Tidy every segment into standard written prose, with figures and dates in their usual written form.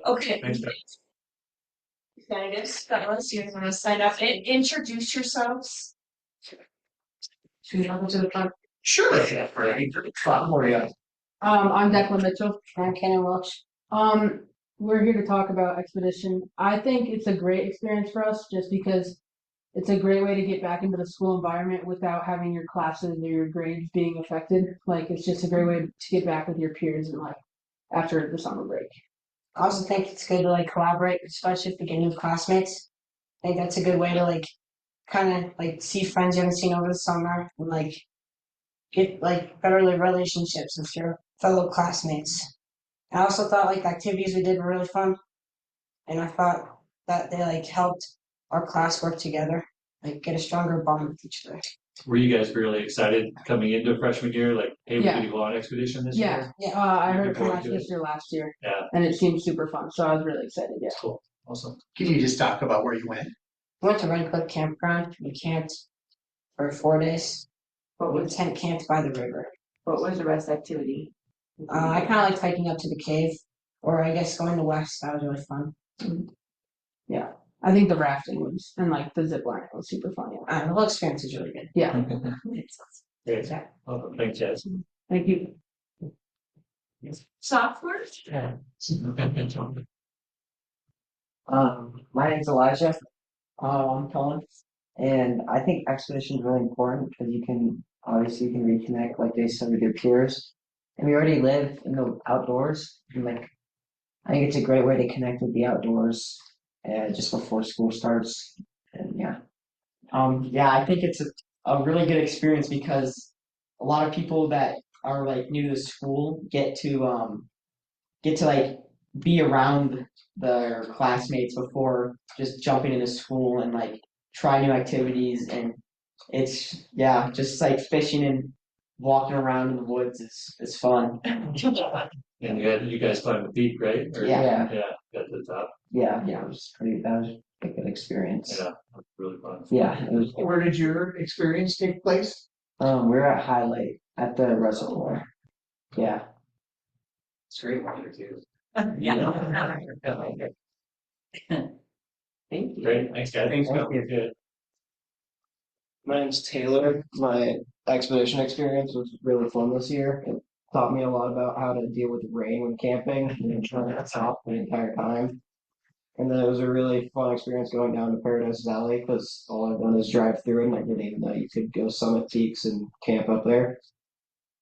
Okay. Thanks, guys. Candidates, fellas, you want to sign up and introduce yourselves? Should we go to the front? Sure. Right. I'm Declan Mitchell. I'm Kenny Welch. We're here to talk about Expedition. I think it's a great experience for us just because it's a great way to get back into the school environment without having your classes or your grades being affected. Like, it's just a great way to get back with your peers and like after the summer break. I also think it's good to like collaborate, especially if you get new classmates. I think that's a good way to like kind of like see friends you haven't seen over the summer and like get like better relationships with your fellow classmates. I also thought like the activities we did were really fun, and I thought that they like helped our class work together, like get a stronger bond with each other. Were you guys really excited coming into freshman year? Like, hey, we Yeah. could go on expedition this Yeah, year? I heard Looking from my forward to it. sister last year, Yeah. and it seemed super fun. So I was really excited. Yeah. Cool. Awesome. Can you just talk about where you went? We went to Red Cliff Campground. We camped for 4 days. We tent camped by the river. What was the best activity? I kind of liked hiking up to the cave, or I guess going to west. That was really fun. Yeah, I think the rafting was and like the zip line was super fun. Yeah. The whole experience is really good. Yeah. Great. Yeah. Awesome. Thanks, guys. Thank you. Sophomores? Yeah. My name's Elijah. I'm Colin, and I think expedition is really important because you can reconnect, like they said, with your peers. And we already live in the outdoors, and like I think it's a great way to connect with the outdoors, just before school starts. And yeah, Yeah, I think it's a really good experience because a lot of people that are like new to school get to like be around their classmates before just jumping into school and like try new activities. And it's just like fishing and walking around in the woods is fun. And you guys climbed the peak, right? Or- Yeah. Yeah. Got to the top. yeah, that was a good experience. Yeah. That's really fun. Yeah, it was. Where did your experience take place? We're at Highlight at the reservoir. Yeah. It's great water too. Thank you. Great. Thanks, guys. Thanks, Thank you. Good. My name's Taylor. My expedition experience was really fun this year. It taught me a lot about how to deal with rain when camping and trying to stop the entire time. And then it was a really fun experience going down to Paradise Valley because all I've done is drive through it, and I didn't even know you could go summit peaks and camp up there.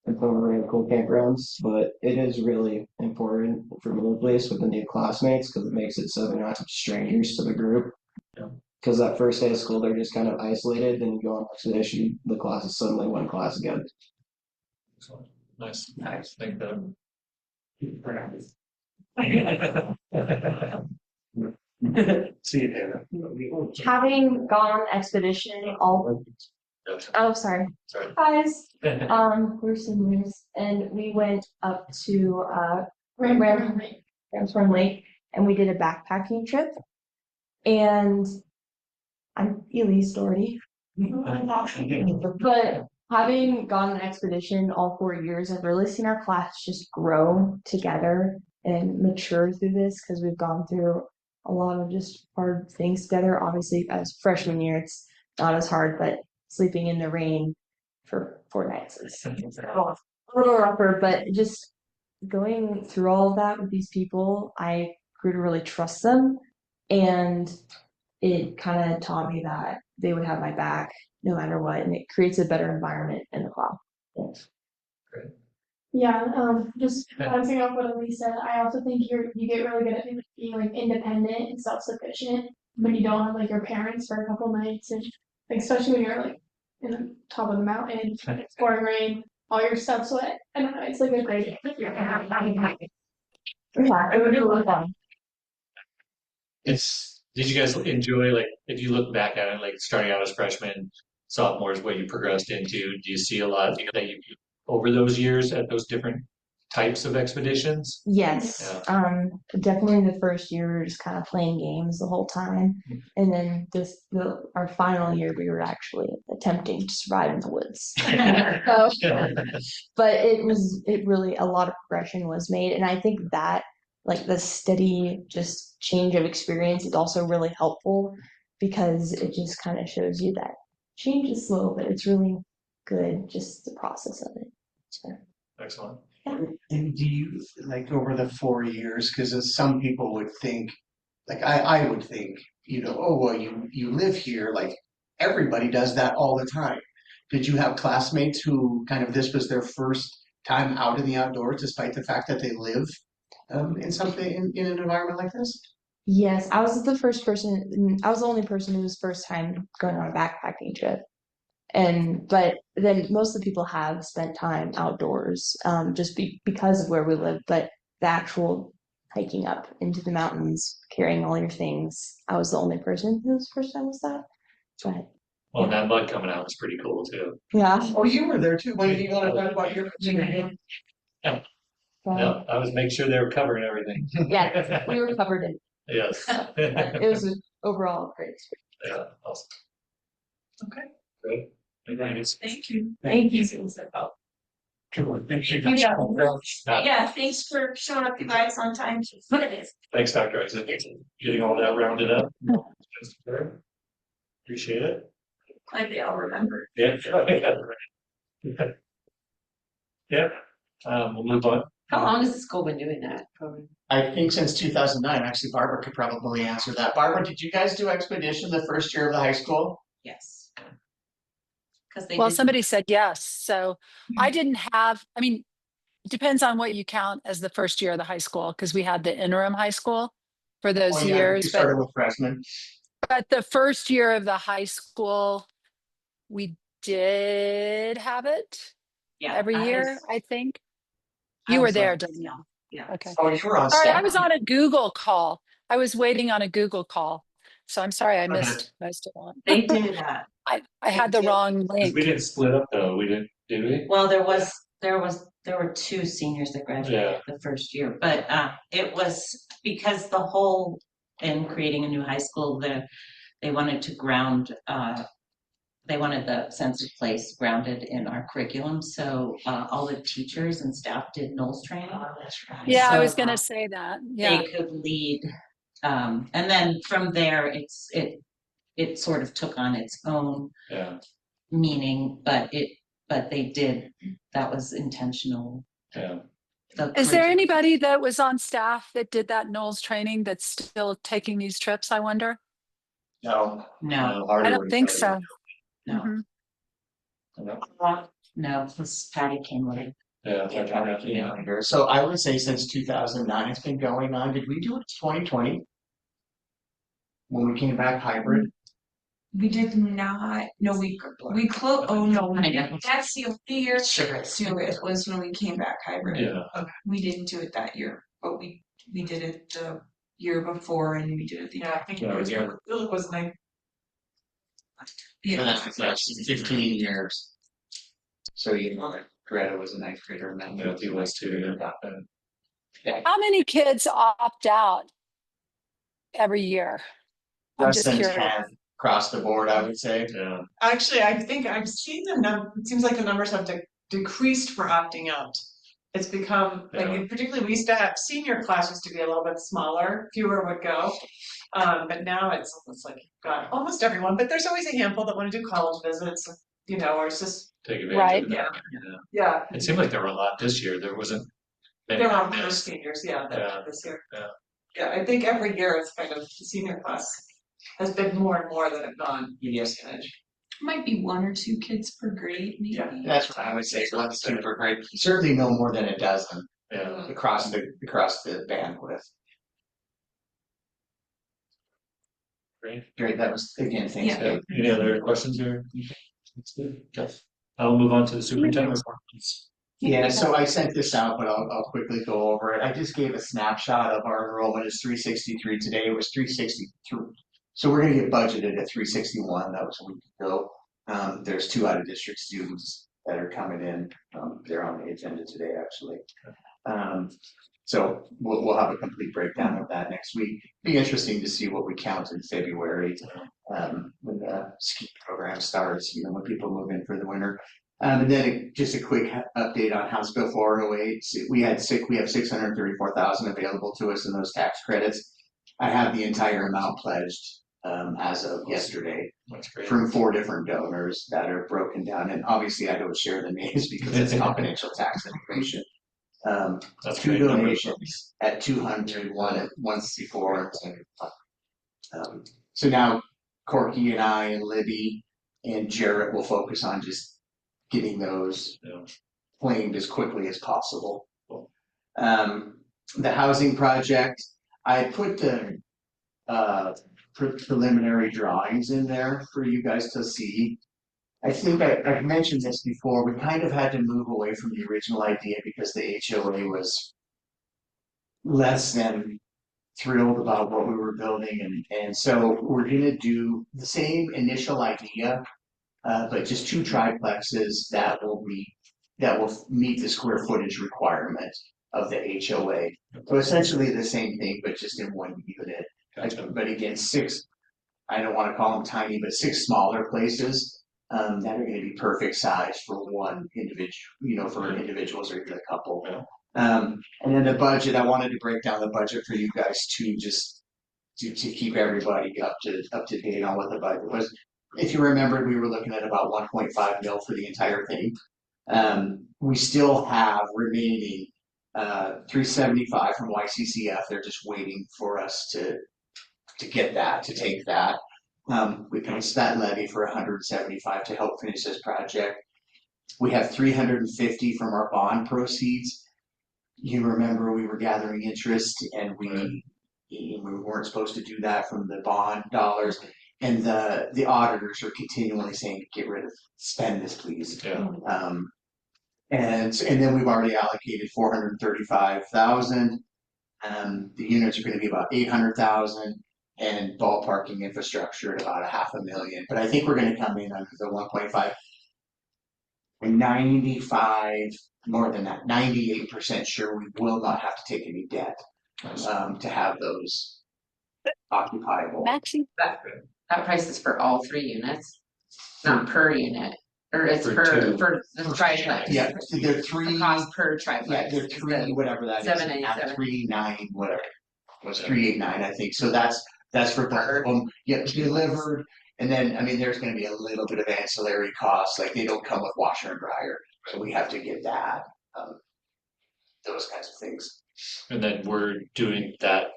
It's some really cool campgrounds, but it is really important for me, at least with the new classmates, because it makes it so they're not strangers to the group. Yeah. Because that first day of school, they're just kind of isolated. Then you go on expedition, the class is suddenly one class again. Excellent. Nice. Nice. Thank you. See you, Taylor. Having gone on expedition sorry. Sorry. Guys, we're seniors and we went up to Ramshorn Lake and we did a backpacking trip. And I'm Elise Doherty. But having gone on an expedition all 4 years, I've really seen our class just grow together and mature through this because we've gone through a lot of just hard things together. Obviously, as freshman year, it's not as hard, but sleeping in the rain for 4 nights is a little rougher. But just going through all of that with these people, I grew to really trust them. And it kind of taught me that they would have my back no matter what. And it creates a better environment in the class. Thanks. Great. Yeah, just bouncing off what Elise said, I also think you get really good at being like independent and self-sufficient when you don't have like your parents for a couple nights, and like especially when you're like in the top of the mountain, it's pouring rain, all your stuff's wet. I don't know, it's like a great. Yeah, it would be really fun. Did you guys enjoy, like, if you look back at it, like starting out as freshmen, sophomores, what you progressed into? Do you see a lot that you over those years at those different types of expeditions? Yes. Definitely the first year we were just kind of playing games the whole time. And then our final year we were actually attempting to survive in the woods. But it really a lot of progression was made, and I think that like the steady just change of experience is also really helpful because it just kind of shows you that change is slow, but it's really good, just the process of it. So, Excellent. And do you, like, over the 4 years, because some people would think, like, I would think, oh, well, you live here, like, everybody does that all the time. Did you have classmates who kind of, this was their first time out in the outdoors, despite the fact that they live in something, in an environment like this? yes, I was the first person, I was the only person who was first time going on a backpacking trip. But then most of the people have spent time outdoors, just because of where we live, but the actual hiking up into the mountains, carrying all your things, I was the only person whose first time was that. But Well, that mud coming out was pretty cool too. yeah, Oh, you were there too. When you want to talk about your but, Yeah, I was making sure they were covering everything. yeah, we were covered in. Yes. It was an overall great experience. Yeah, awesome. Okay. Great. Thank you. Thank you. Yeah, thanks for showing up, you guys, on time. Thanks, Dr. Isaac, getting all that rounded up. Appreciate it. Glad they all remember. Yeah. Yeah, we'll move on. How long has the school been doing that? I think since 2009, actually Barbara could probably answer that. Barbara, did you guys do expedition the first year of the high school? Yes. Because they Well, did- somebody said yes. So I didn't have, I mean, it depends on what you count as the first year of the high school, because we had the interim high school for those Oh, yeah, years. you started with freshmen. But the first year of the high school, we did have it Yeah. every I year, was- I think. I You were was there, on- Danielle. Yeah. Okay. Oh, you were on Sorry, staff. I was on a Google call. I was waiting on a Google call. So I'm sorry I Okay. missed most of it. They did that. I had the wrong link. We didn't split up though, we didn't, did we? Well, there were two seniors that graduated the first year, but it was because the whole, in creating a new high school, they wanted to ground, they wanted the sense of place grounded in our curriculum, so all the teachers and staff did Knowles training. Yeah, I So, was gonna say that. Yeah. they could lead, and then from there, it sort of took on its own Yeah, meaning, but they did, that was intentional. yeah. The Is there curriculum- anybody that was on staff that did that Knowles training that's still taking these trips, I wonder? No. No, I don't think so. no, Mhm. no, because Patty came with it. Yeah, that's right, yeah. So I would say since 2009, it's been going on. Did we do it 2020? When we came back hybrid? We did not, no, we closed, oh no, I know. that's the year, Sure. so it was when we came back hybrid. Yeah. We didn't do it that year, but we did it the year before and we did it the year. I think Yeah, it was like. And that's 15 years. So Greta was a ninth grader and then. Yeah, he was too, yeah. How many kids opt out every year? I'm Less just than curious. 10 across the board, I would say. Yeah, Actually, I think I've seen it seems like the numbers have decreased for opting out. It's become, Yeah. particularly we used to have senior class used to be a little bit smaller, fewer would go. But now it's like, God, almost everyone, but there's always a handful that want to do college visits, or it's just, take advantage Right. of that. yeah. It seemed like there were a lot this year, there wasn't. many There are like more this. seniors, Yeah. this year. Yeah. Yeah, I think every year it's kind of, the senior class has been more and more that have gone. Yes. Might be one or two kids per grade, maybe. Yeah, that's what I would say. Let's do per grade. Certainly no more than a dozen Yeah, across the bandwidth. great. Great, that was, again, thanks. Yeah, any other questions or? That's good. Okay. I'll move on to the superintendent report. Yeah, so I sent this out, but I'll quickly go over it. I just gave a snapshot of our enrollment is 363 today. It was 363. So we're gonna get budgeted at 361. That was a week ago. There's 2 out of district students that are coming in. They're on the agenda today, actually. So we'll have a complete breakdown of that next week. Be interesting to see what we count in February when the ski program starts, when people move in for the winter. And then just a quick update on House Bill 408. We have 634,000 available to us in those tax credits. I have the entire amount pledged as of yesterday That's great. from 4 different donors that are broken down. And obviously I don't share the names because it's confidential tax information. That's 2 great numbers. donations at 200, one at 164. So now Corky and I and Libby and Jarrett will focus on just getting those claimed as quickly as possible. The housing project, I put the preliminary drawings in there for you guys to see. I think I've mentioned this before. We kind of had to move away from the original idea because the HOA was less than thrilled about what we were building, and so we're gonna do the same initial idea, but just 2 triplexes that will meet the square footage requirement of the HOA. So essentially the same thing, but just in 1 unit. Gotcha. But again, 6, I don't want to call them tiny, but 6 smaller places that are going to be perfect size for one individual, for individuals or even a couple. And then the budget, I wanted to break down the budget for you guys too, just to keep everybody up to date on what the budget was. If you remember, we were looking at about 1.5 mil for the entire thing. We still have remaining 375 from YCCF. They're just waiting for us to get that, to take that. We passed that levy for 175 to help finish this project. We have 350 from our bond proceeds. You remember we were gathering interest and we weren't supposed to do that from the bond dollars. And the auditors are continually saying, spend this, please. Yeah. And then we've already allocated 435,000. The units are going to be about 800,000, and ballparking infrastructure at about $500,000. But I think we're going to come in under the 1.5. 95, more than that, 98% sure we will not have to take any debt to have those occupiable. Maxie? That price is for all 3 units, not per unit, or it's For per, 2. for the triplex. Yeah, they're 3. The cost per Yeah, triplex. they're 3, whatever that is. 787. 3.9, whatever. It was 3.89, I think. So that's for both of them. Yeah, delivered. And then, I mean, there's going to be a little bit of ancillary costs, like they don't come with washer and dryer, so we have to get that. Those kinds of things. And then we're doing that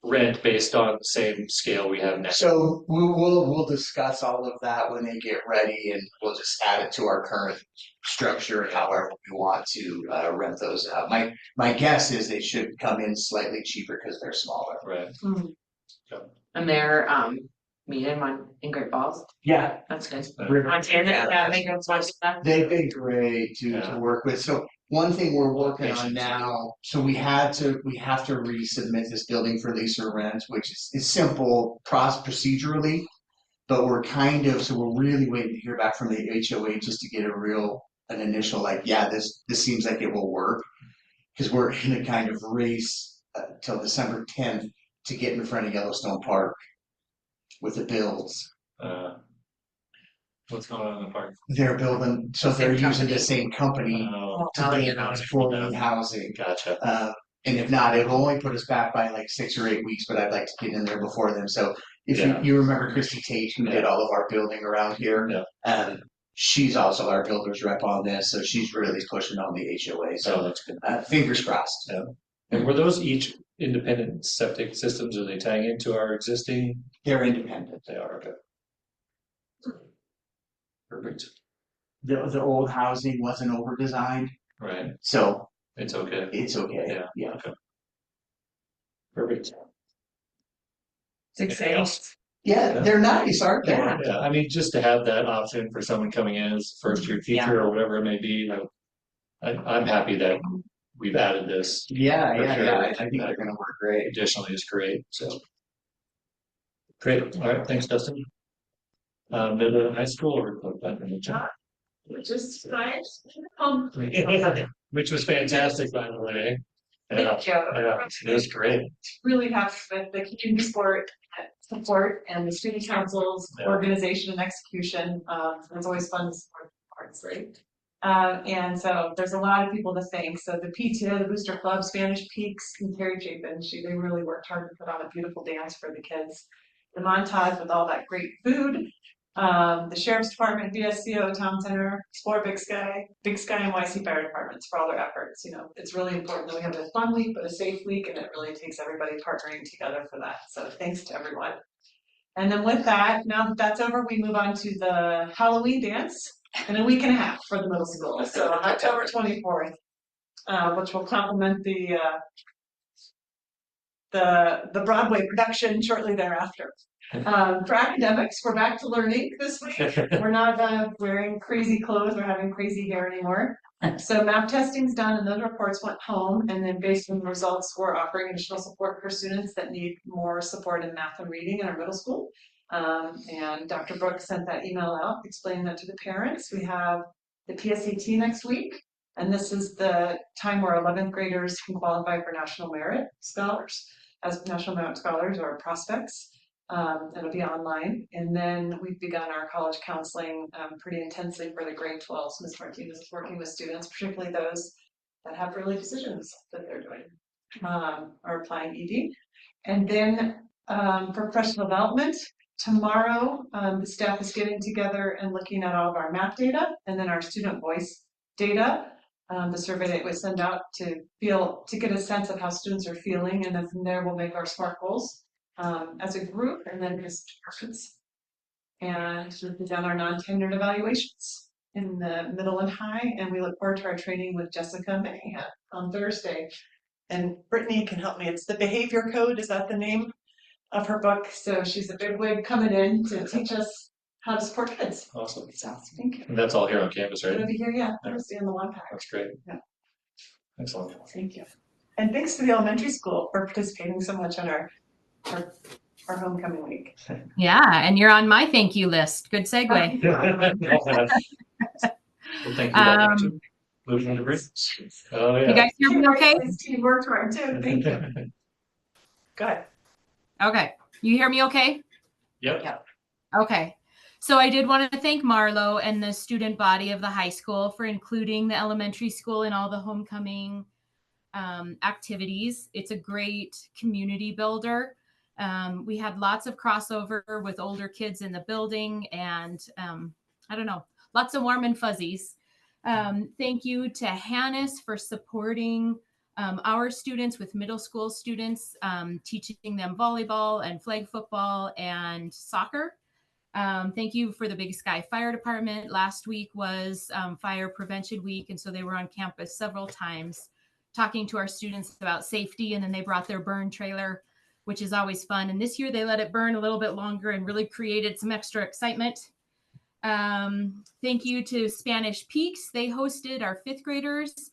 rent based on the same scale we have now. So we'll discuss all of that when they get ready, and we'll just add it to our current structure and however we want to rent those out. My guess is they should come in slightly cheaper because they're smaller. Right. And they're meeting in Great Falls. Yeah, That's good. River- Montana, they go to Montana. they've been great to work with. So one thing we're working on now, so we have to resubmit this building for lease or rent, which is simple procedurally, but we're really waiting to hear back from the HOA just to get an initial this seems like it will work, because we're in a kind of race till December 10th to get in front of Yellowstone Park with the builds. What's going on in the park? They're building, so they're using the same company to build for housing. Gotcha. And if not, it'll only put us back by like 6 or 8 weeks, but I'd like to get in there before them. So if you remember Christy Tate, who did all of our building around here, she's also our builder's rep on this, so she's really pushing on the HOA. So that's good. Fingers crossed. Yeah. And were those each independent septic systems? Are they tying into our existing? They're independent. They are, okay. Perfect. The old housing wasn't over designed, Right. so It's okay. it's okay. Yeah. Okay. Perfect. 6 Anything else? Yeah, they're nice, aren't they? Yeah, I mean, just to have that option for someone coming in as a first year teacher or whatever it may be, I'm happy that we've added this. Yeah. For sure. I think they're gonna work great. Additionally is great, so. Great, all right, thanks, Dustin. Middle high school or? Just nice. Which was fantastic, by the way. Thank you. Yeah, it was great. Really happy with the community sport support and the student council's Yeah. organization and execution. It's always fun to support parts, right? And so there's a lot of people to thank. So the PTO, the Booster Club, Spanish Peaks, and Carrie Chapin, they really worked hard to put on a beautiful dance for the kids. The montage with all that great food. The Sheriff's Department, BSCO, Town Center, Explore Big Sky, and YC Fire Departments for all their efforts. You know, it's really important that we have a fun week, but a safe week, and it really takes everybody partnering together for that. So thanks to everyone. And then with that, now that that's over, we move on to the Halloween dance in a week and a half for the middle school. So October 24th, which will complement the Broadway production shortly thereafter. For academics, we're back to learning this week. We're not wearing crazy clothes or having crazy hair anymore. So math testing's done and those reports went home, and then based on the results, we're offering additional support for students that need more support in math and reading in our middle school. And Dr. Brooks sent that email out explaining that to the parents. We have the PSAT next week, and this is the time where 11th graders can qualify for National Merit Scholars as National Merit Scholars or prospects. It'll be online. And then we've begun our college counseling pretty intensely for the grade 12s. Ms. Martinez is working with students, particularly those that have early decisions that they're doing or applying ED. And then for professional development, tomorrow the staff is getting together and looking at all of our math data and then our student voice data. The survey that we send out to get a sense of how students are feeling, and then from there we'll make our SMART goals as a group, and then as departments. And we've done our non-tenured evaluations in the middle and high, and we look forward to our training with Jessica Manningham on Thursday. And Brittany can help me. It's the Behavior Code. Is that the name of her book? So she's a bigwig coming in to teach us how to support kids. Awesome. So thank you. And that's all here on campus, right? It'll be here, yeah. Thursday in the one pack. That's great. Yeah. Excellent. Thank you. And thanks to the elementary school for participating so much on our homecoming week. Yeah, and you're on my thank you list. Good segue. Well, thank you, Dr. Mitchell. Moving on to Britt. Oh, yeah. You guys hear me okay? Team worked hard too. Thank you. Go ahead. Okay. You hear me okay? Yep. Okay. So I did want to thank Marlo and the student body of the high school for including the elementary school in all the homecoming activities. It's a great community builder. We had lots of crossover with older kids in the building, and I don't know, lots of warm and fuzzies. Thank you to Hannes for supporting our students with middle school students, teaching them volleyball and flag football and soccer. Thank you for the Big Sky Fire Department. Last week was Fire Prevention Week, and so they were on campus several times talking to our students about safety, and then they brought their burn trailer, which is always fun. And this year they let it burn a little bit longer and really created some extra excitement. Thank you to Spanish Peaks. They hosted our 5th graders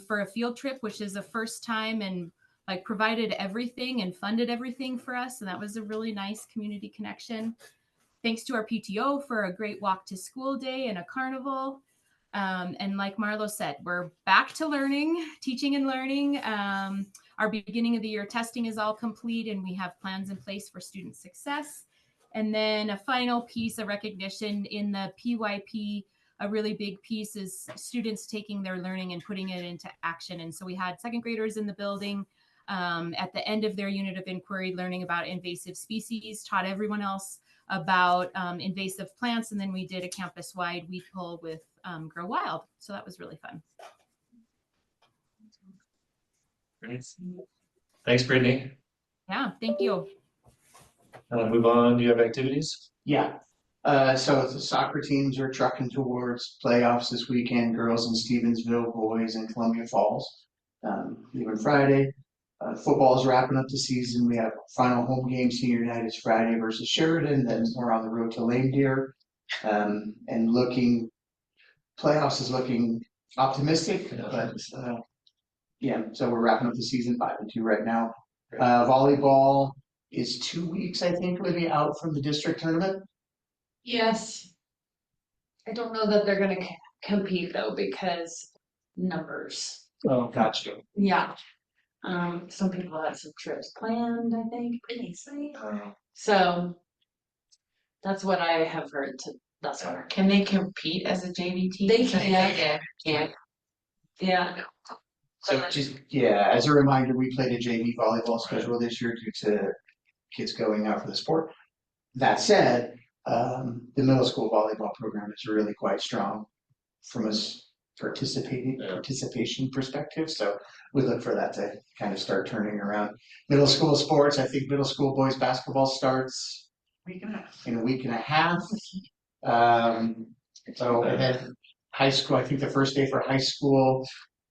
for a field trip, which is the first time, and like provided everything and funded everything for us. And that was a really nice community connection. Thanks to our PTO for a great walk to school day and a carnival. And like Marlo said, we're back to learning, teaching and learning. Our beginning of the year testing is all complete, and we have plans in place for student success. And then a final piece of recognition in the PYP, a really big piece is students taking their learning and putting it into action. And so we had 2nd graders in the building at the end of their unit of inquiry, learning about invasive species, taught everyone else about invasive plants. And then we did a campus-wide weed pull with Grow Wild. So that was really fun. Great. Thanks, Brittany. Yeah, thank you. Move on. Do you have activities? Yeah. So the soccer teams are trucking towards playoffs this weekend. Girls in Stevensville, boys in Columbia Falls. Even Friday. Football is wrapping up the season. We have final home game senior night is Friday versus Sheridan. Then we're on the road to Lame Deer. And playoffs is looking optimistic, but yeah, so we're wrapping up the season 5-2 right now. Volleyball is 2 weeks, I think, maybe out from the district tournament. Yes. I don't know that they're gonna compete though, because numbers. Oh, gotcha. Yeah. Some people had some trips planned, I think, previously. So that's what I have heard thus far. Can they compete as a JV team? They can. Yeah. Yeah. Yeah. So just, yeah, as a reminder, we played a JV volleyball schedule this year due to kids going out for the sport. That said, the middle school volleyball program is really quite strong from a participation perspective. So we look for that to kind of start turning around. Middle school sports, I think middle school boys basketball starts in a week and a half. So and then high school, I think the first day for high school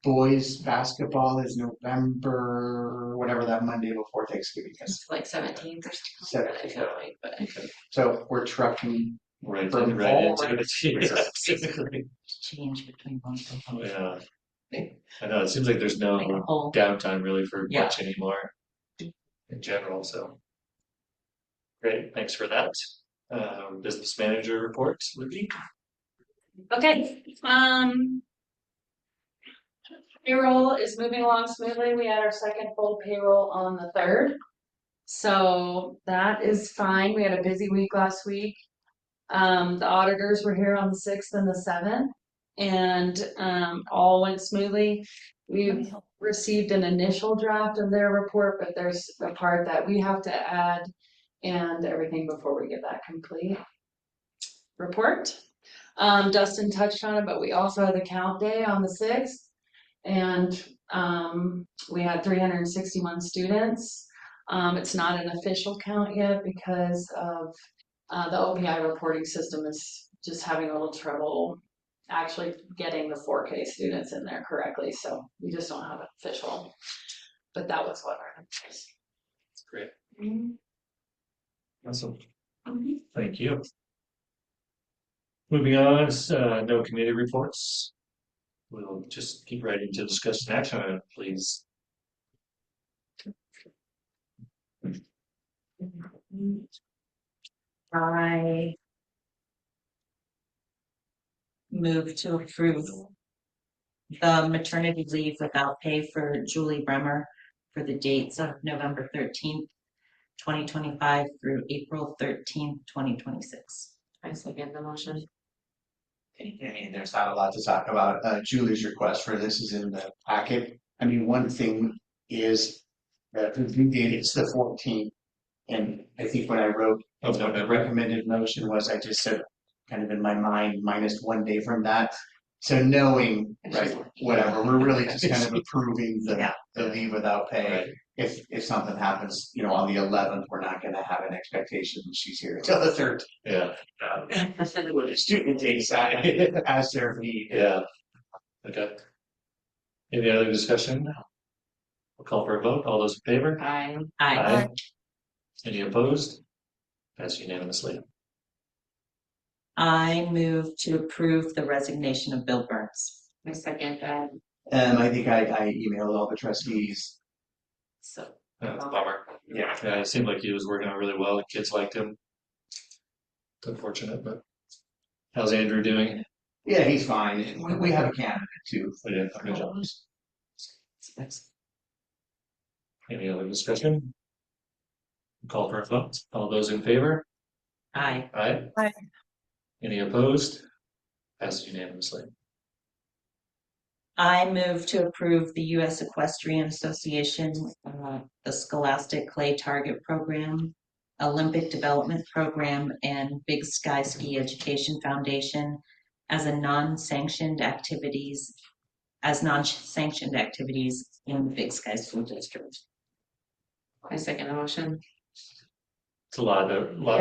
boys basketball is November, whatever that Monday before Thanksgiving is. It's like 17th or something. 17th. But So we're trucking Right, from right fall into it. Change between one and the other. Yeah. I know, it seems like there's no Like a whole- downtime really for Yeah. much anymore in general, so. Great, thanks for that. Business manager report, Libby? Okay, payroll is moving along smoothly. We had our second full payroll on the 3rd. So that is fine. We had a busy week last week. The auditors were here on the 6th and the 7th, and all went smoothly. We've received an initial draft of their report, but there's a part that we have to add and everything before we get that complete report. Dustin touched on it, but we also had the count day on the 6th, and we had 361 students. It's not an official count yet because of the OPI reporting system is just having a little trouble actually getting the 4K students in there correctly, so we just don't have it official. But that was what our numbers. Great, Mm-hmm. awesome. Thank you. Moving on, no committee reports. We'll just keep right into discussion action item, please. I move to approve the maternity leave without pay for Julie Bremer for the dates of November 13th, 2025 through April 13th, 2026. I second the motion. I mean, there's not a lot to talk about. Julie's request for this is in the packet. I mean, one thing is that the due date is the 14th. And I think when I wrote Of what the November. recommended motion was, I just said kind of in my mind, minus 1 day from that. So knowing, right, whatever, we're really just kind of approving the leave without pay. Right. If something happens, you know, on the 11th, we're not gonna have an expectation that she's here until the 13th. Yeah, With the student takes as their need. yeah. Okay. Any other discussion? We'll call for a vote. All those in favor? Aye. Aye. Any opposed? Passed unanimously. I move to approve the resignation of Bill Burns. I second that. I think I emailed all the trustees. So That's a bummer. Yeah. Yeah, it seemed like he was working out really well. The kids liked him. It's unfortunate, but how's Andrew doing? Yeah, he's fine. We have a candidate too. Yeah, good job. Any other discussion? Call for a vote. All those in favor? Aye. Aye. Aye. Any opposed? Passed unanimously. I move to approve the U.S. Equestrian Association, the Scholastic Clay Target Program, Olympic Development Program, and Big Sky Ski Education Foundation as non-sanctioned activities in the Big Sky School District. I second the motion. It's a lot more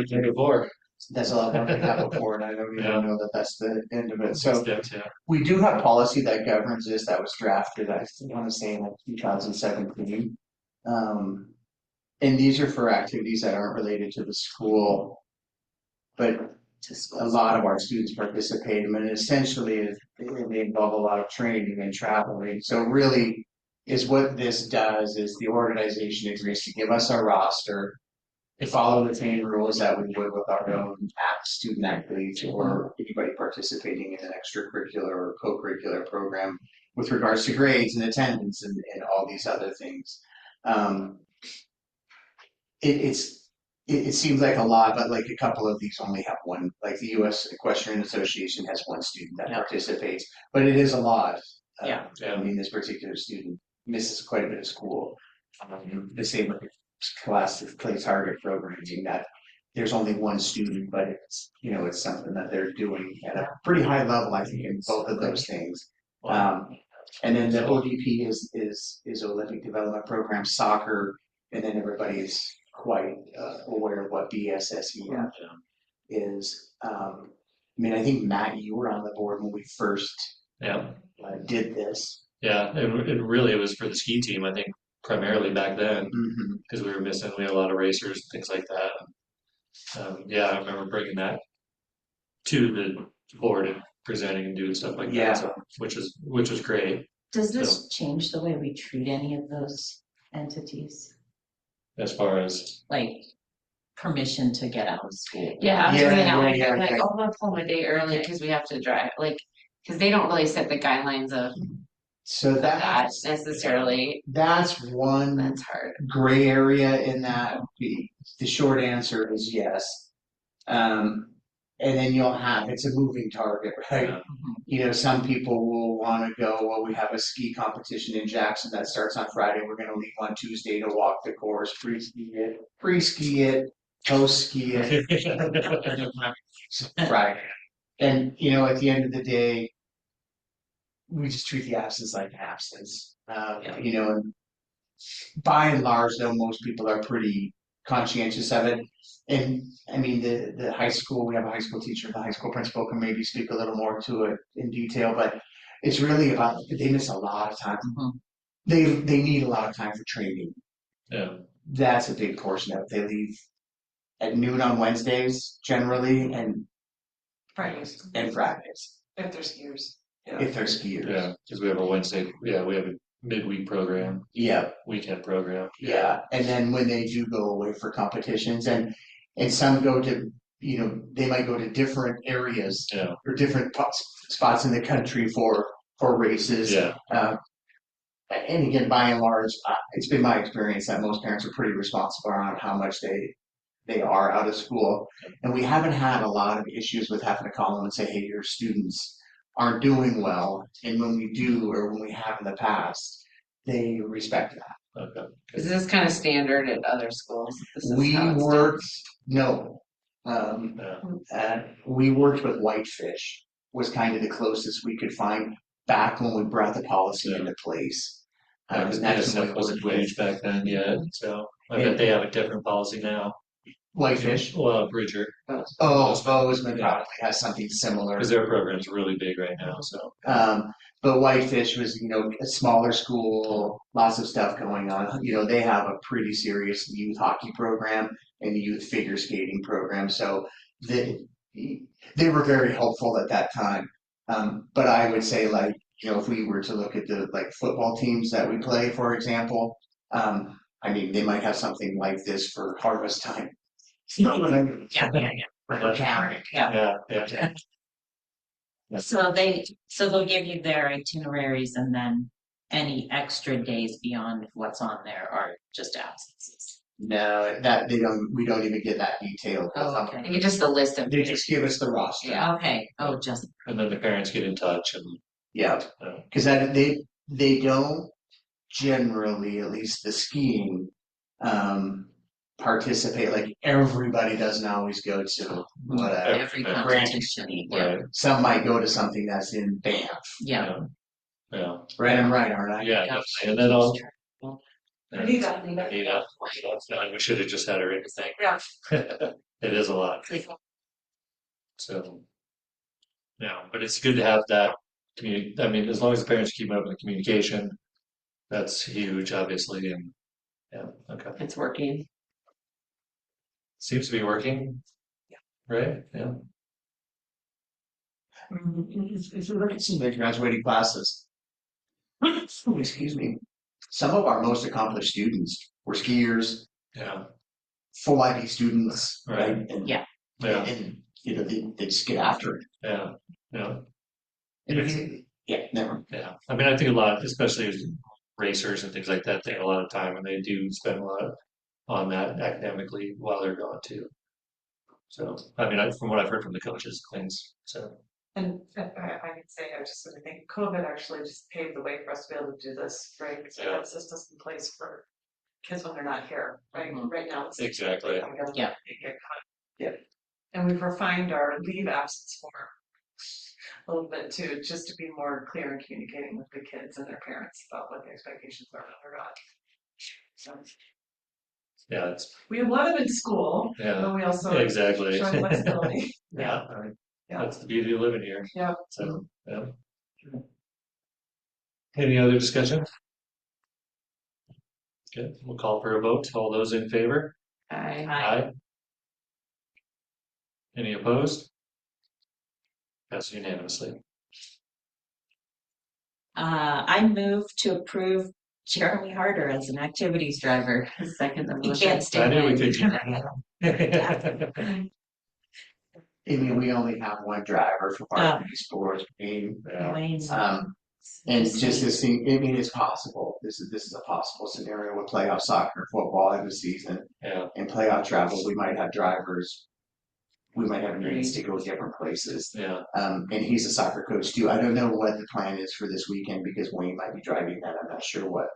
than before. That's a lot more than we had before, and I don't even know that that's the end of it. So Steps, yeah. we do have policy that governs this that was drafted, I want to say in like 2017. And these are for activities that aren't related to the school, but a lot of our students participate in them, and essentially they involve a lot of training and traveling. So really is what this does is the organization agrees to give us a roster. follow the same rules that we would with our own student athletes or anybody participating in an extracurricular or co-curricular program with regards to grades and attendance and all these other things. It seems like a lot, but like a couple of these only have one, like the US Equestrian Association has one student that participates, but it is a lot. I mean, this particular student misses quite a bit of school. The same with class play target programming, that there's only one student, but it's, you know, it's something that they're doing at a pretty high level, I think, in both of those things. And then the ODP is Olympic Development Program, soccer, and then everybody is quite aware of what BSSEF is. I mean, I think Matt, you were on the board when we first did this. Yeah, it really was for the ski team, I think, primarily back then, because we had a lot of racers, things like that. Yeah, I remember bringing that to the board and presenting and doing stuff like that, so, which was great. Does this change the way we treat any of those entities? As far as like permission to get out of school? Yeah, like, oh, I'm home a day early because we have to drive, like, because they don't really set the guidelines of so that necessarily. That's one that's hard gray area in that. The short answer is yes. And then you'll have, it's a moving target, right? You know, some people will want to go, well, we have a ski competition in Jackson that starts on Friday. We're going to leave on Tuesday to walk the course, pre-ski it, post-ski it, Friday. And, you know, at the end of the day, we just treat the absence like absence. You know, and by and large, though, most people are pretty conscientious of it. And I mean, the high school, we have a high school teacher, the high school principal can maybe speak a little more to it in detail, but it's really about, they miss a lot of time. They need a lot of time for training. That's a big portion of it. They leave at noon on Wednesdays generally, and Fridays. And Fridays. If they're skiers. If they're skiers. Yeah, because we have a Wednesday, we have a midweek program. Weekend program. And then when they do go away for competitions, and some go to, you know, they might go to different areas or different spots in the country for races. And again, by and large, it's been my experience that most parents are pretty responsible around how much they are out of school. And we haven't had a lot of issues with having to call them and say, hey, your students aren't doing well. And when we do, or when we have in the past, they respect that. Is this kind of standard at other schools? We worked with Whitefish, was kind of the closest we could find back when we brought the policy into place. NSF wasn't waged back then yet, so I bet they have a different policy now. Whitefish? Well, Bridger. Bozeman probably has something similar. Because their program's really big right now, so. But Whitefish was, you know, a smaller school, lots of stuff going on. You know, they have a pretty serious youth hockey program and youth figure skating program. So they were very helpful at that time. But I would say, like, you know, if we were to look at the like football teams that we play, for example, I mean, they might have something like this for harvest time. So they'll give you their itineraries, and then any extra days beyond what's on there are just absences. No, that we don't even get that detailed. Okay. You just a list of. They just give us the roster. Okay. Oh, just. And then the parents get in touch and. Because they don't generally, at least the skiing, participate. Like everybody doesn't always go to whatever. Every competition. Some might go to something that's in Banff. Right, I'm right, aren't I? Yeah, definitely. And then I'll. Nita. We should have just had her in the thing. It is a lot. So. Yeah, but it's good to have that community. I mean, as long as the parents keep up with the communication, that's huge, obviously. And okay. It's working. Seems to be working. Right? Yeah. If you look at some of the graduating classes, excuse me, some of our most accomplished students were skiers. full ID students, right? And, Yeah. Yeah. And, you know, they just get after it. Yeah, yeah. Yeah, never. Yeah, I mean, I think a lot, especially racers and things like that, take a lot of time and they do spend a lot on that academically while they're gone too. So, I mean, from what I've heard from the coaches, things, so. And I can say, I just sort of think COVID actually just paved the way for us to be able to do this, right? Because we have systems in place for kids when they're not here, right? Right now, it's Exactly. Yeah. Yeah. And we've refined our leave absence form a little bit too, just to be more clear in communicating with the kids and their parents about what the expectations are when they're not. So Yeah, it's, we have let them in school, yeah, but we also exactly. show flexibility. Yeah, I mean, that's the beauty of living here. Yeah. So, yeah. Any other discussion? Okay, we'll call for a vote. All those in favor? Aye. Any opposed? Passed unanimously. I move to approve Jeremy Harder as an activities driver. Second the He motion. can't stay I knew we away. could. I mean, we only have one driver for part of these sports team. Wayne's- And just this thing, I mean, it's possible. This is a possible scenario with playoff soccer, football in the season. Yeah. And playoff travel, we might have drivers. We might have needs to go different places. Yeah. And he's a soccer coach too. I don't know what the plan is for this weekend because Wayne might be driving that. I'm not sure what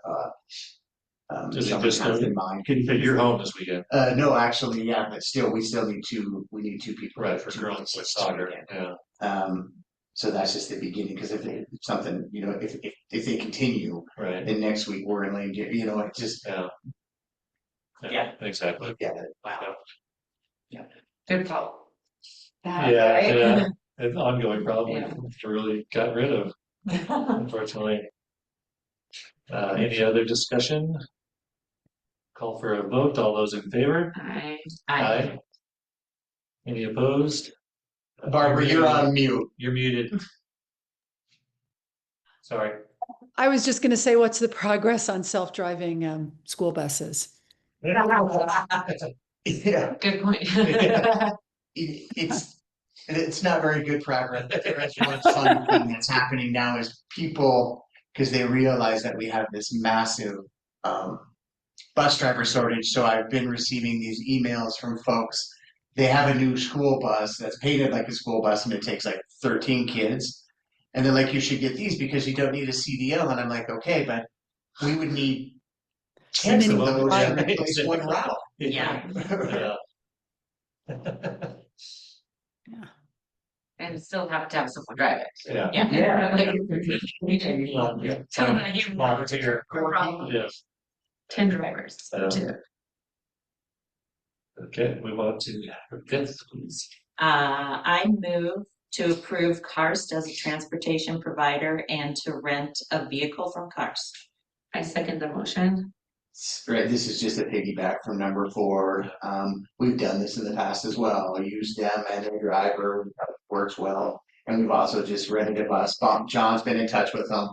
Does it someone just has in mind. But you're home this weekend? No, actually, yeah, but still, we need two people. Right, for girls with soccer, yeah. So that's just the beginning, because if something, you know, if they continue, Right. then next week we're in lane, you know, it just. Yeah, exactly. Yeah. Wow. Yeah. Good call. Yeah, an ongoing problem we really got rid of, unfortunately. Any other discussion? Call for a vote. All those in favor? Aye. Any opposed? Barbara, you're on mute. You're muted. Sorry. I was just gonna say, what's the progress on self-driving school buses? Yeah. Good point. It's not very good progress. That's one fun thing that's happening now is people, because they realize that we have this massive bus driver shortage. So I've been receiving these emails from folks. They have a new school bus that's painted like a school bus and it takes like 13 kids. And they're like, you should get these because you don't need a CDL. And I'm like, okay, but we would need 10 of those to replace one route. Yeah. And still have to have someone drive it. Yeah. Yeah. 10 drivers. Too. Okay, move on to fifth, please. I move to approve Karst as a transportation provider and to rent a vehicle from Karst. I second the motion. Right, this is just a piggyback from number 4. We've done this in the past as well. We use them and their driver, works well. And we've also just rented a bus. John's been in touch with them.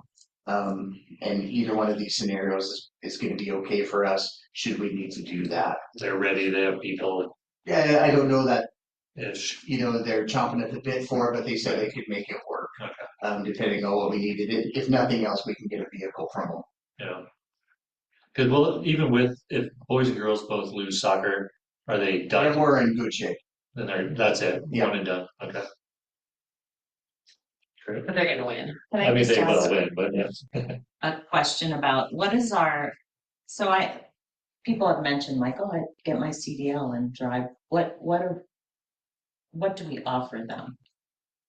And either one of these scenarios is going to be okay for us should we need to do that. They're ready, they have people. Yeah, I don't know that, Ish. you know, they're chomping at the bit for it, but they said they could make it work. Okay. Depending on what we needed. If nothing else, we can get a vehicle from them. Yeah. Because well, even with if boys and girls both lose soccer, are they done? And we're in good shape. Then that's it. Yeah. One and done. Okay. Great. But they're gonna win. Can I mean, just they will ask win, but yes. a question about what is our, people have mentioned like, oh, I get my CDL and drive. What do we offer them?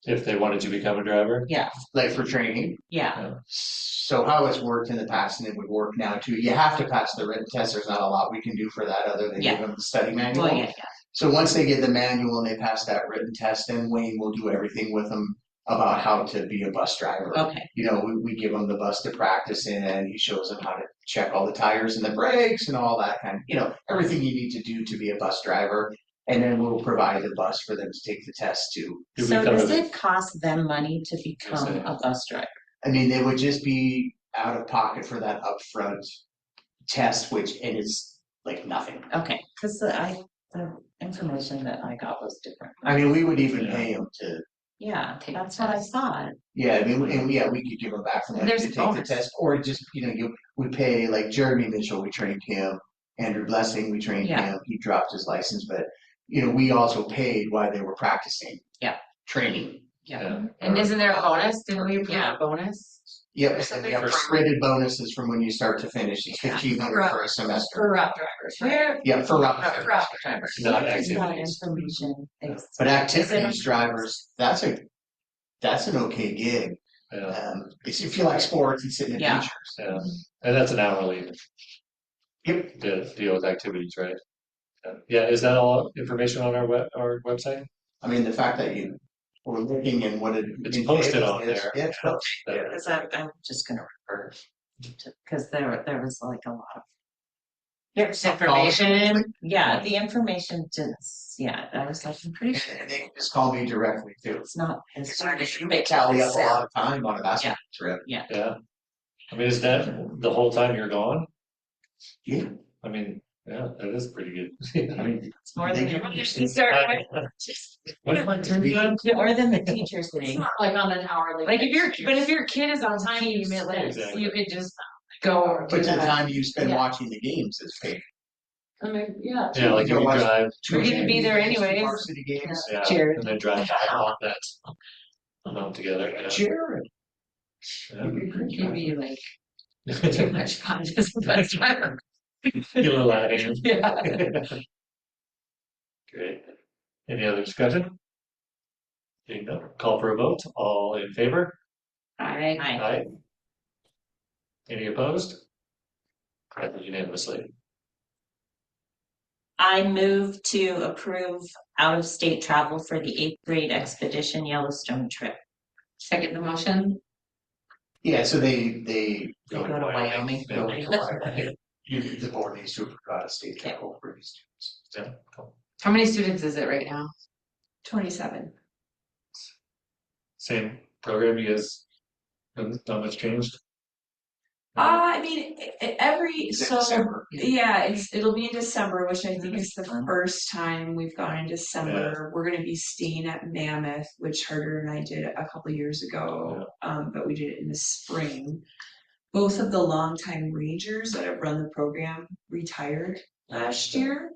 If they wanted to become a driver. Yeah. Like for training. Yeah. So how it's worked in the past and it would work now too, you have to pass the written test. There's not a lot we can do for that other than give them the study manual. Well, yeah. So once they get the manual and they pass that written test, then Wayne will do everything with them about how to be a bus driver. Okay. You know, we give them the bus to practice in and he shows them how to check all the tires and the brakes and all that kind of, you know, everything you need to do to be a bus driver. And then we'll provide the bus for them to take the test too. So does it cost them money to become a bus driver? I mean, they would just be out of pocket for that upfront test, which, and it's like nothing. Okay, because the information that I got was different. I mean, we would even pay them to, Yeah, that's what I thought. yeah, I mean, and yeah, we could give them back from that There's to a take the bonus. test, or just, we pay like Jeremy Mitchell, we trained him. Andrew Blessing, we trained Yeah. him, he dropped his license, but, we also paid while they were practicing. Yeah. Training. Yeah. And isn't there a bonus? Didn't we approve a bonus? Yep, and we have spreaded bonuses from when you start to finish, it's $1,500 for a semester. For route drivers, right? Yeah, for route For route drivers. Not It's not activities. information. But activities drivers, that's an okay gig. Yeah. If you like sports and sitting in Yeah. teachers. Yeah, and that's an hourly. Yep. Deal with activities, right? Yeah, is that all information on our website? I mean, the fact that we're looking and what It's posted on is, there. yeah, it's posted. Yeah. Because I'm just gonna refer to, because there was like a lot of. There's information. Yeah, the information just, I was like, I'm pretty sure And they can just call me directly too. it's not. Because you may tally up a lot of time on a basketball trip. Yeah. Yeah. I mean, is that the whole time you're gone? Yeah. I mean, yeah, that is pretty good. I mean, It's more than You start with- more than the teachers It's thing. not like on an hourly. Like if basis. your kid is on time, you Exactly. you could just go. But do the that. time you spend Yeah. watching the games is paid. I mean, yeah. Yeah, like if you Watch drive. You're gonna be there games, anyways. Varsity games. Yeah, Jared. and then drive back on that amount together. Yeah. Jared. Yeah. You'd be like too much fun as a bus driver. Get a little out of hand. Yeah. Great. Any other discussion? Seeing none, call for a vote. All in favor? I Aye. Any opposed? Passes unanimously. I move to approve out-of-state travel for the 8th grade expedition Yellowstone trip. second the motion. Yeah, so they Go to Wyoming. go to Wyoming. The board needs to approve out of state travel for these students. Yeah, cool. How many students is it right now? 27. Same program, you guys, not much changed? I mean, every, Is it so, December? yeah, it'll be in December, which I think is the first time we've gone in December. We're gonna be staying at Mammoth, which Harder and I did a couple years ago, but we did it in the spring. Both of the longtime rangers that have run the program retired last year.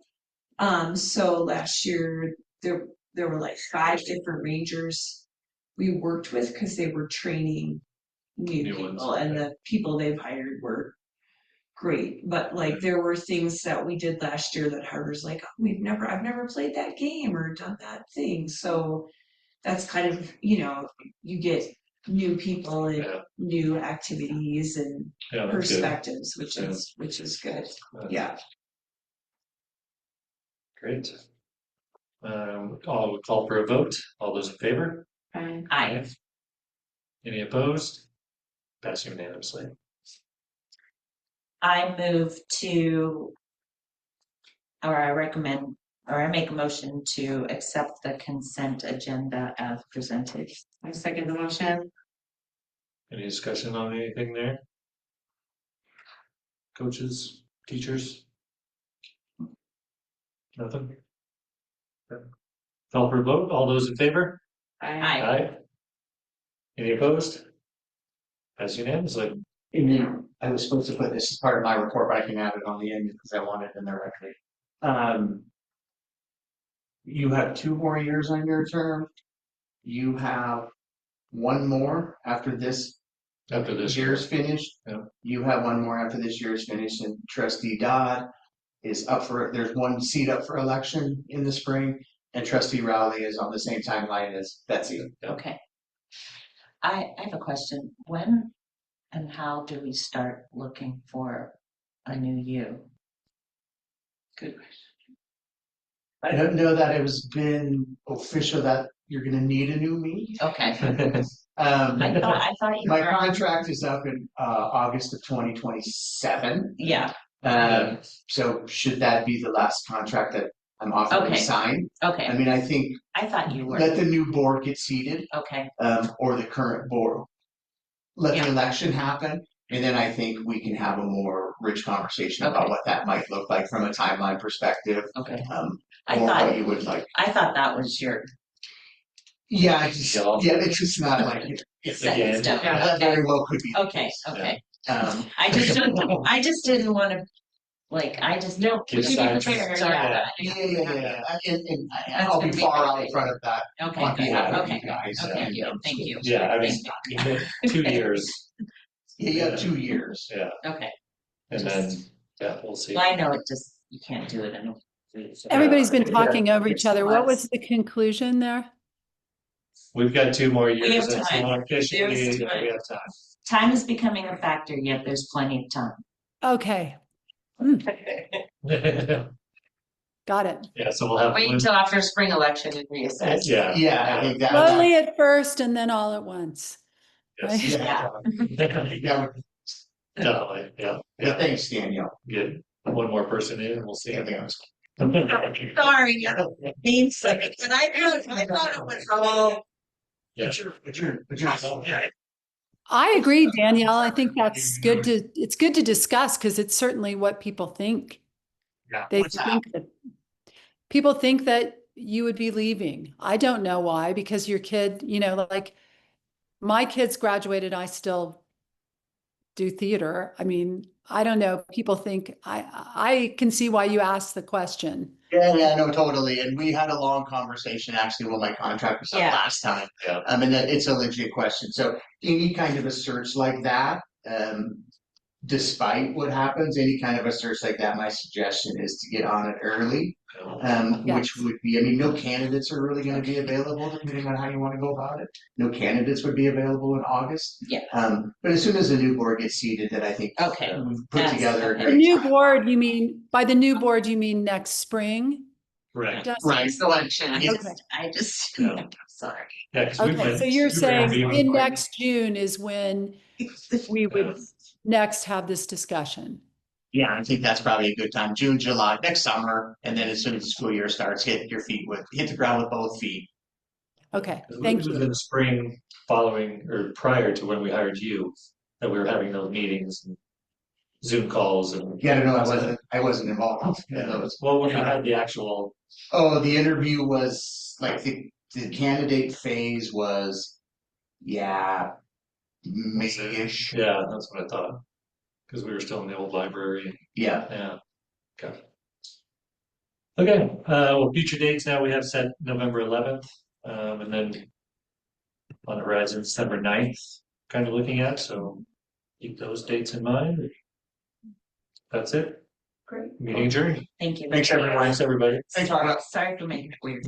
So last year, there were like 5 different rangers we worked with, because they were training new people, and the people they've hired were great. But like there were things that we did last year that Harder's like, oh, I've never played that game or done that thing. So that's kind of, you get new people and new activities and Yeah, that's good. perspectives, which is good. Yeah. Great. I'll call for a vote. All those in favor? Aye. Any opposed? Pass unanimously. I move to, or I recommend, or I make a motion to accept the consent agenda as presented. I second the motion. Any discussion on anything there? Coaches, teachers? Nothing? Okay. Call for a vote. All those in favor? Aye. Any opposed? Pass unanimously. And then I was supposed to put this as part of my report, but I can add it on the end because I want it in there directly. You have 2 more years on your term. You have 1 more after this. After this year's finished. Yeah. You have 1 more after this year's finished, and Trustee Dodd is up for, there's 1 seat up for election in the spring, and Trustee Rowley is on the same timeline as Betsy. Okay. I have a question. When and how do we start looking for a new you? Good question. I don't know that it was been official that you're gonna need a new me. Okay. I thought you my were- contract is up in August of 2027. Yeah. So should that be the last contract that I'm offered to Okay. sign? Okay. I mean, I think I thought you were. let the new board get seated, Okay. or the current board. Let the election happen, And then I think we can have a more rich conversation about what that might look like from a timeline perspective. Okay. Or what you would like. I thought that was your. Yeah, it's just not like it's Set in stone. that very well could be. Okay. I just didn't want to. Like, I just know. Give sides. Yeah. And I'll be far out in front of that on behalf of you guys. Thank you. Yeah, I mean, 2 years. Yeah, you have 2 years. Yeah. Okay. And then, yeah, we'll see. Well, I know you can't do it in. Everybody's been talking over each other. What was the conclusion there? We've got 2 more We years, have and so time. officially, There's time. we have time. Time is becoming a factor, yet there's plenty of time. Okay. Got it. Yeah, so we'll have. Wait until after spring election and reassess. Yeah, I think that. Slowly at first and then all at once. Right? Yeah. Definitely, yeah. Thanks, Danielle. Get one more person in and we'll see. Sorry, mean second, but I thought it was all. Yeah. I agree, Danielle. I think it's good to discuss because it's certainly what people think. Yeah. They think that people think that you would be leaving. I don't know why, because your kid, like my kids graduated, I still do theater. I mean, I don't know. People think I can see why you asked the question. Yeah, no, totally. And we had a long conversation actually when my contract was up last time. Yeah. And it's a legit question. So any kind of a search like that, despite what happens, any kind of a search like that, my suggestion is to get on it early. Which would be, I mean, no candidates are really going to be available depending on how you want to go about it. No candidates would be available in August. Yeah. But as soon as the new board gets seated, then I think we've put together a The great new time. board, by the new board, you mean next spring? Right. Right. Selection. I just sorry. Yeah, 'cause we've Okay, been so you're super saying happy with in what- next June is when we would next have this discussion. Yeah, I think that's probably a good time. June, July, next summer, and then as soon as the school year starts, hit the ground with both feet. Okay, 'Cause thank it was you. in the spring following or prior to when we hired you that we were having those meetings and Zoom calls and. Yeah, no, I wasn't involved in Yeah. those. Well, when we had the actual. Oh, the interview was like the candidate phase was, May-ish. Yeah, that's what I thought. Because we were still in the old library. Yeah. Yeah. Okay, well, future dates now we have set November 11th, and then on the horizon, December 9th, kind of looking at, so keep those dates in mind. That's it. Great. Meeting adjourned. Thank you. Thanks, everyone. Thanks, everybody. Thanks, Marla. Sorry for making it weird.